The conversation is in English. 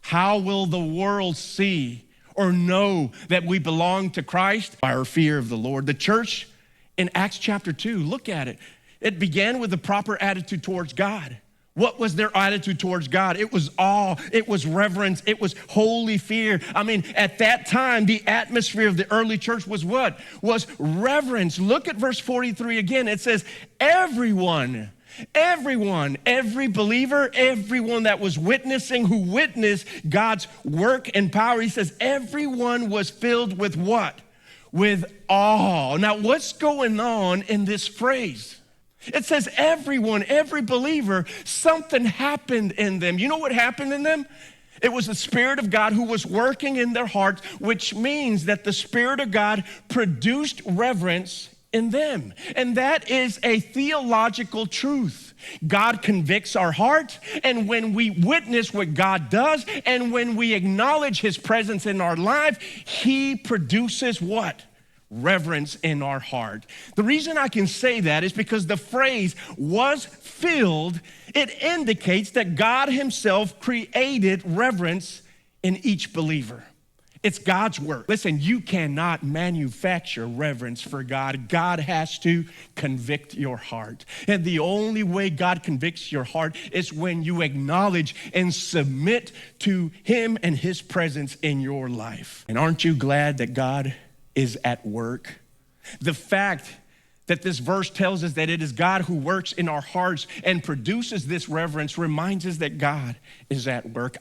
How will the world see or know that we belong to Christ? By our fear of the Lord. The church in Acts chapter 2, look at it. It began with the proper attitude towards God. What was their attitude towards God? It was awe, it was reverence, it was holy fear. I mean, at that time, the atmosphere of the early church was what? Was reverence. Look at verse 43 again. It says, everyone, every believer, everyone that was witnessing, who witnessed God's work and power, he says, everyone was filled with what? With awe. Now, what's going on in this phrase? It says everyone, every believer, something happened in them. You know what happened in them? It was the Spirit of God who was working in their hearts, which means that the Spirit of God produced reverence in them. And that is a theological truth. God convicts our heart, and when we witness what God does, and when we acknowledge his presence in our life, he produces what? Reverence in our heart. The reason I can say that is because the phrase was filled, it indicates that God himself created reverence in each believer. It's God's work. Listen, you cannot manufacture reverence for God. God has to convict your heart. And the only way God convicts your heart is when you acknowledge and submit to him and his presence in your life. And aren't you glad that God is at work? The fact that this verse tells us that it is God who works in our hearts and produces this reverence reminds us that God is at work.